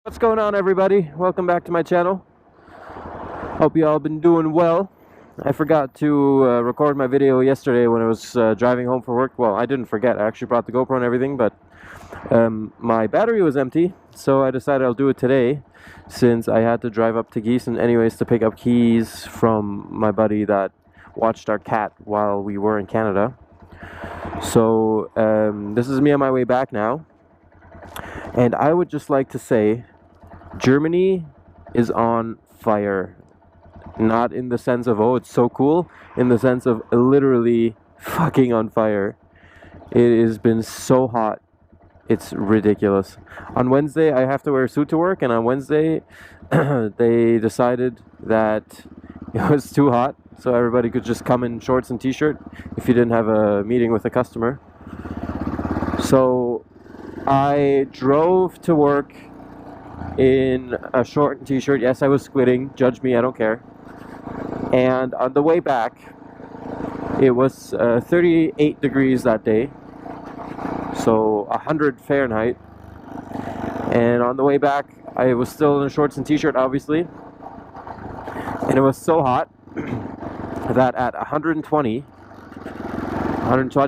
What's going on, everybody? Welcome back to my channel. Hope you all been doing well. I forgot to record my video yesterday when I was driving home from work. Well, I didn't forget. I actually brought the GoPro and everything, but my battery was empty, so I decided I'll do it today since I had to drive up to Gießen anyways to pick up keys from my buddy that watched our cat while we were in Canada. So this is me on my way back now, and I would just like to say Germany is on fire. Not in the sense of, oh, it's so cool, in the sense of literally fucking on fire. It has been so hot. It's ridiculous. On Wednesday, I have to wear a suit to work, and on Wednesday, they decided that it was too hot, so everybody could just come in shorts and t-shirt if you didn't have a meeting with a customer. So I drove to work in a short and t-shirt. Yes, I was squinting. Judge me, I don't care. And on the way back, it was 38 degrees that day, so 100 Fahrenheit. And on the way back, I was still in shorts and t-shirt, obviously. And it was so hot that at 120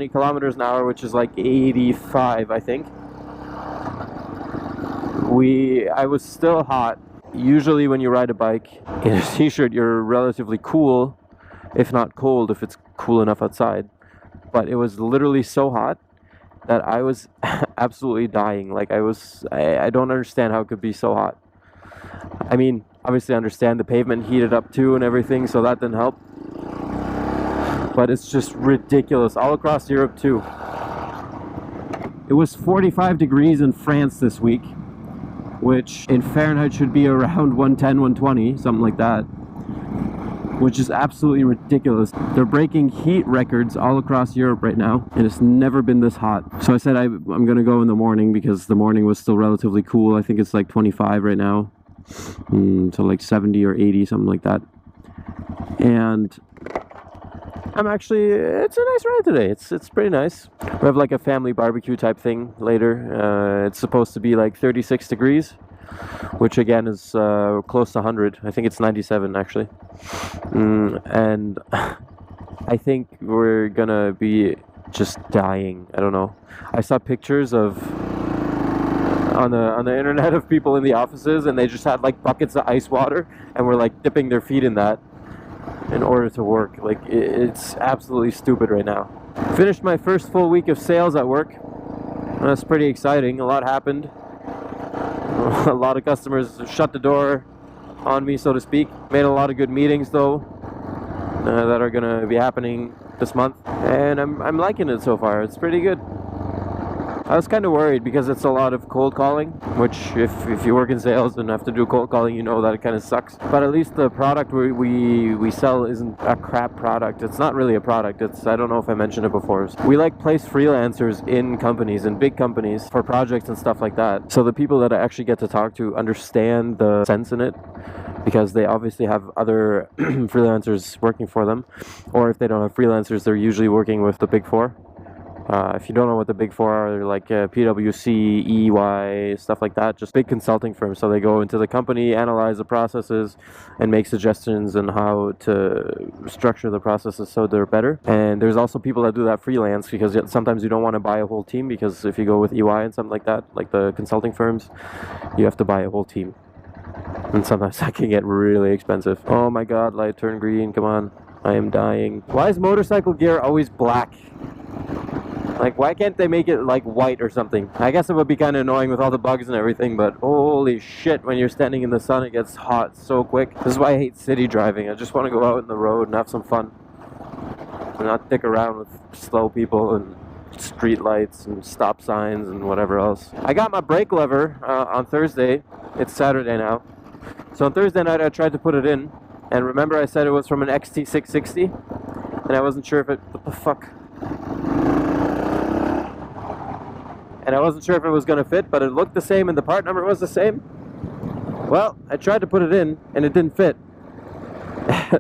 kilometers an hour, which is like 85, I think, I was still hot. Usually when you ride a bike in a t-shirt, you're relatively cool, if not cold, if it's cool enough outside. But it was literally so hot that I was absolutely dying. Like I don't understand how it could be so hot. I mean, obviously I understand the pavement heated up too and everything, so that didn't help. But it's just ridiculous, all across Europe too. It was 45 degrees in France this week, which in Fahrenheit should be around 110, 120, something like that, which is absolutely ridiculous. They're breaking heat records all across Europe right now, and it's never been this hot. So I said I'm gonna go in the morning because the morning was still relatively cool. I think it's like 25 right now, so like 70 or 80, something like that. And it's a nice ride today. It's pretty nice. We have like a family barbecue type thing later. It's supposed to be like 36 degrees, which again is close to 100. I think it's 97 actually. And I think we're gonna be just dying. I don't know. I saw pictures of on the internet of people in the offices, and they just had like buckets of ice water and were like dipping their feet in that in order to work. Like, it's absolutely stupid right now. Finished my first full week of sales at work. That's pretty exciting. A lot happened. A lot of customers shut the door on me, so to speak. Made a lot of good meetings though, that are gonna be happening this month, and I'm liking it so far. It's pretty good. I was kind of worried because it's a lot of cold calling, which if you work in sales and have to do cold calling, you know that it kind of sucks. But at least the product we sell isn't a crap product. It's not really a product. I don't know if I mentioned it before. We like place freelancers in companies, in big companies, for projects and stuff like that. So the people that I actually get to talk to understand the sense in it, because they obviously have other freelancers working for them. Or if they don't have freelancers, they're usually working with the Big Four. If you don't know what the Big Four are, they're like PwC, EY, stuff like that, just big consulting firms. So they go into the company, analyze the processes, and make suggestions on how to structure the processes so they're better. And there's also people that do that freelance, because sometimes you don't want to buy a whole team, because if you go with EY and something like that, like the consulting firms, you have to buy a whole team. And sometimes that can get really expensive. Oh my god, light turned green, come on. I am dying. Why is motorcycle gear always black? Like, why can't they make it like white or something? I guess it would be kind of annoying with all the bugs and everything, but holy shit, when you're standing in the sun, it gets hot so quick. This is why I hate city driving. I just want to go out in the road and have some fun, and not dick around with slow people and street lights and stop signs and whatever else. I got my brake lever on Thursday. It's Saturday now. So on Thursday night, I tried to put it in, and remember I said it was from an XT660, and I wasn't sure if it... What the fuck? And I wasn't sure if it was going to fit, but it looked the same and the part number was the same. Well, I tried to put it in and it didn't fit.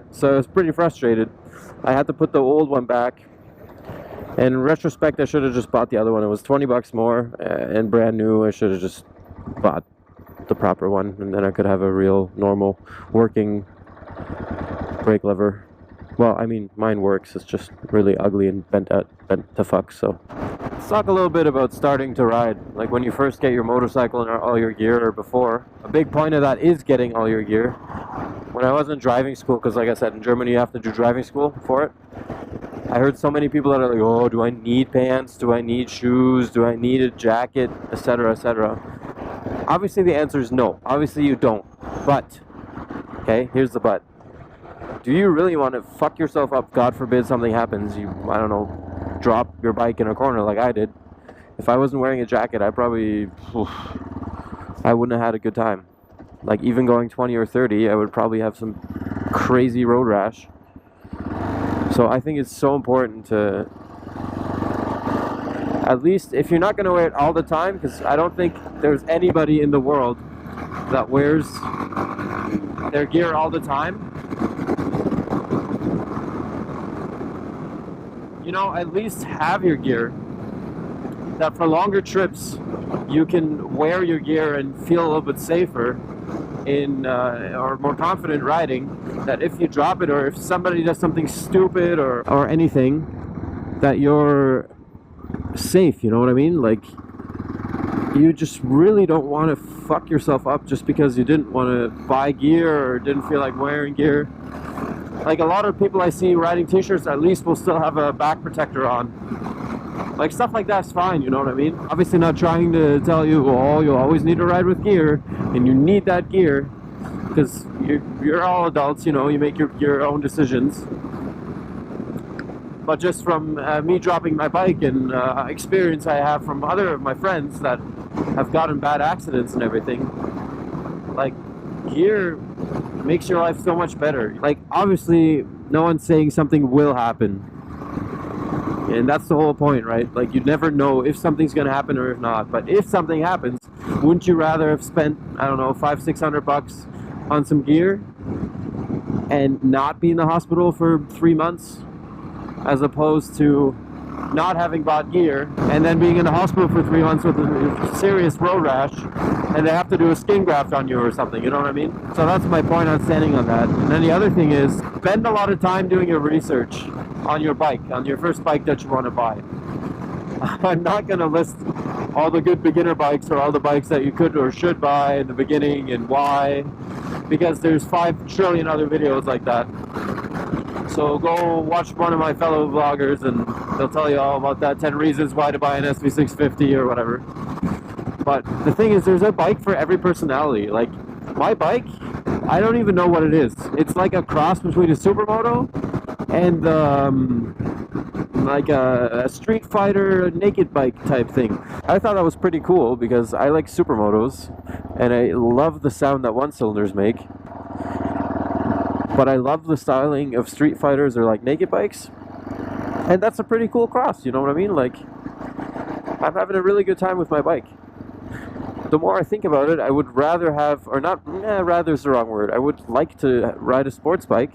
So I was pretty frustrated. I had to put the old one back. And in retrospect, I should have just bought the other one. It was 20 bucks more and brand new. I should have just bought the proper one, and then I could have a real normal working brake lever. Well, I mean, mine works, it's just really ugly and bent to fuck. So let's talk a little bit about starting to ride. Like when you first get your motorcycle and all your gear, or before. A big point of that is getting all your gear. When I was in driving school, because like I said, in Germany you have to do driving school for it, I heard so many people that are like, oh, do I need pants? Do I need shoes? Do I need a jacket? Etc., etc. Obviously the answer is no. Obviously you don't. But, okay, here's the but. Do you really want to fuck yourself up? God forbid something happens. You, I don't know, drop your bike in a corner like I did. If I wasn't wearing a jacket, I probably, I wouldn't have had a good time. Like even going 20 or 30, I would probably have some crazy road rash. So I think it's so important to, at least if you're not going to wear it all the time, because I don't think there's anybody in the world that wears their gear all the time. You know, at least have your gear, that for longer trips you can wear your gear and feel a little bit safer in or more confident riding, that if you drop it or if somebody does something stupid or anything, that you're safe, you know what I mean? Like, you just really don't want to fuck yourself up just because you didn't want to buy gear or didn't feel like wearing gear. Like a lot of people I see riding t-shirts at least will still have a back protector on. Like stuff like that's fine, you know what I mean? Obviously not trying to tell you, oh, you always need to ride with gear and you need that gear, because you're all adults, you know, you make your own decisions. But just from me dropping my bike and experience I have from other of my friends that have gotten bad accidents and everything, like gear makes your life so much better. Like obviously no one's saying something will happen, and that's the whole point, right? Like you never know if something's gonna happen or if not. But if something happens, wouldn't you rather have spent, I don't know, $500-600 on some gear and not be in the hospital for 3 months, as opposed to not having bought gear and then being in the hospital for 3 months with a serious road rash, and they have to do a skin graft on you or something, you know what I mean? So that's my point on standing on that. And then the other thing is, spend a lot of time doing your research on your bike, on your first bike that you want to buy. I'm not going to list all the good beginner bikes or all the bikes that you could or should buy in the beginning and why, because there's 5 trillion other videos like that. So go watch one of my fellow vloggers and they'll tell you all about that 10 reasons why to buy an SV650 or whatever. But the thing is, there's a bike for every personality. Like my bike, I don't even know what it is. It's like a cross between a supermoto and like a Street Fighter naked bike type thing. I thought that was pretty cool because I like supermotos and I love the sound that one cylinders make. But I love the styling of Street Fighters or like naked bikes. And that's a pretty cool cross, you know what I mean? Like, I'm having a really good time with my bike. The more I think about it, I would rather have, or not, rather is the wrong word. I would like to ride a sports bike,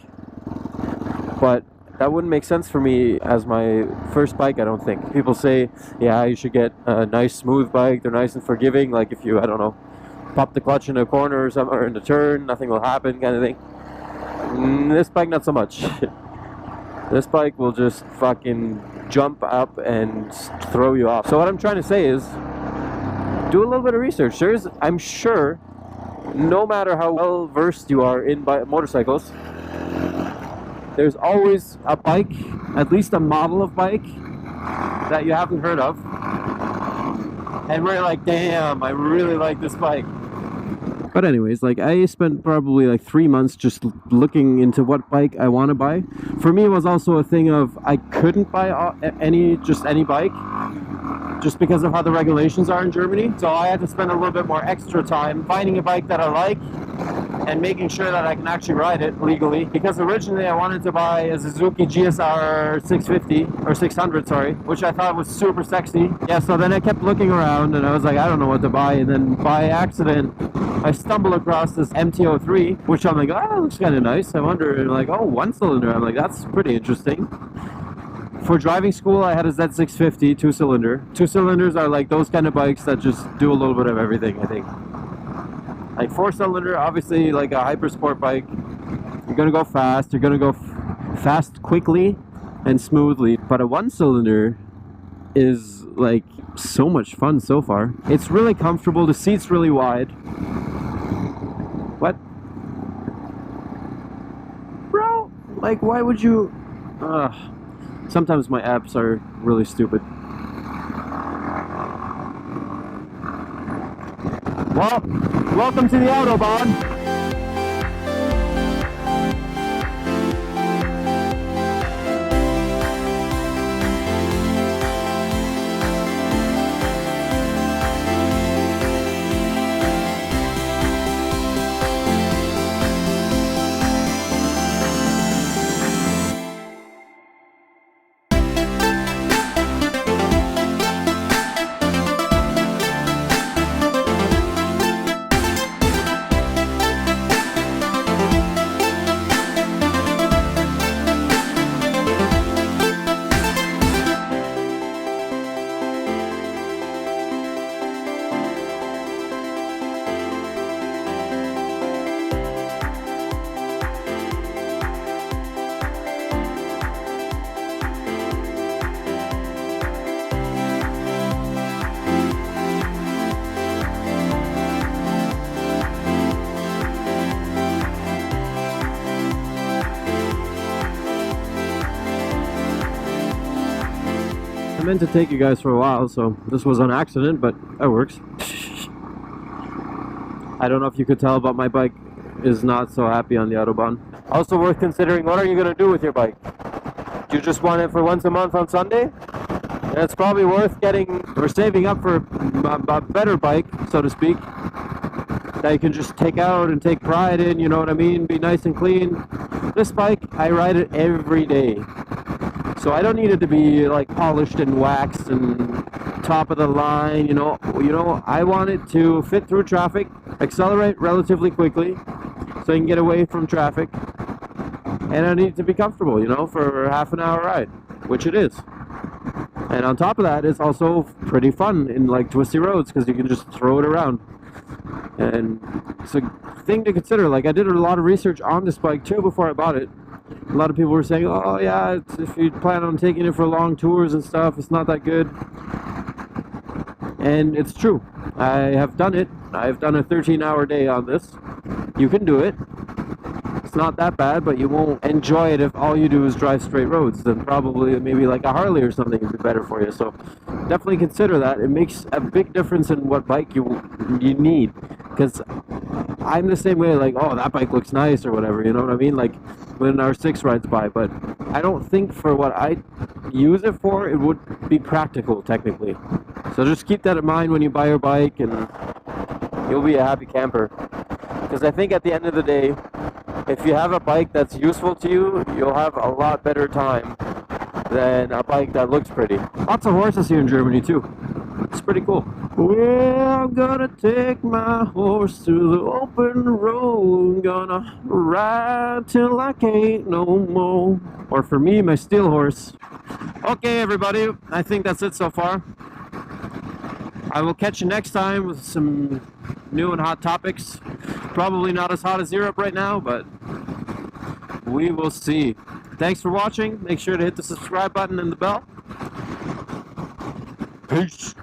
but that wouldn't make sense for me as my first bike, I don't think. People say, yeah, you should get a nice smooth bike. They're nice and forgiving. Like if you, I don't know, pop the clutch in a corner or something, or in a turn, nothing will happen kind of thing. This bike, not so much. This bike will just fucking jump up and throw you off. So what I'm trying to say is, do a little bit of research. I'm sure, no matter how well versed you are in motorcycles, there's always a bike, at least a model of bike, that you haven't heard of. And we're like, damn, I really like this bike. But anyways, like I spent probably like 3 months just looking into what bike I want to buy. For me, it was also a thing of I couldn't buy any bike just because of how the regulations are in Germany. So I had to spend a little bit more extra time finding a bike that I like and making sure that I can actually ride it legally. Because originally I wanted to buy a Suzuki GSR 650, or 600, sorry, which I thought was super sexy. Yeah, so then I kept looking around and I was like, I don't know what to buy. And then by accident, I stumbled across this MT-03, which I'm like, oh, that looks kind of nice. I wonder, and like, oh, 1-cylinder. I'm like, that's pretty interesting. For driving school, I had a Z650 2-cylinder. 2 cylinders are like those kind of bikes that just do a little bit of everything, I think. Like 4-cylinder, obviously like a hyper sport bike, you're gonna go fast, you're gonna go fast quickly and smoothly, but a 1-cylinder is like so much fun so far. It's really comfortable, the seat's really wide. What? Bro, like why would you... sometimes my apps are really stupid. Well, welcome to the Autobahn. I meant to take you guys for a while, so this was an accident, but that works. I don't know if you could tell, but my bike is not so happy on the Autobahn. Also worth considering, what are you going to do with your bike? Do you just want it for once a month on Sunday? And it's probably worth getting or saving up for a better bike, so to speak, that you can just take out and take pride in, you know what I mean? Be nice and clean. This bike, I ride it every day. So I don't need it to be like polished and waxed and top of the line, you know, I want it to fit through traffic, accelerate relatively quickly so you can get away from traffic, and I need it to be comfortable, you know, for a half an hour ride, which it is. And on top of that, it's also pretty fun in like twisty roads because you can just throw it around. And it's a thing to consider. Like I did a lot of research on this bike too before I bought it. A lot of people were saying, oh yeah, if you plan on taking it for long tours and stuff, it's not that good. And it's true. I have done it. I've done a 13-hour day on this. You can do it. It's not that bad, but you won't enjoy it if all you do is drive straight roads. Then probably maybe like a Harley or something would be better for you. So definitely consider that. It makes a big difference in what bike you need. Because I'm the same way, like, oh, that bike looks nice or whatever, you know what I mean? Like when R6 rides by, but I don't think for what I use it for, it would be practical technically. So just keep that in mind when you buy your bike, and you'll be a happy camper. Because I think at the end of the day, if you have a bike that's useful to you, you'll have a lot better time than a bike that looks pretty. Lots of horses here in Germany too. It's pretty cool. Well, I'm gonna take my horse to the open road. Gonna ride till I can't no more. Or for me, my steel horse. Okay, everybody, I think that's it so far. I will catch you next time with some new and hot topics. Probably not as hot as Europe right now, but we will see. Thanks for watching. Make sure to hit the subscribe button and the bell. Peace.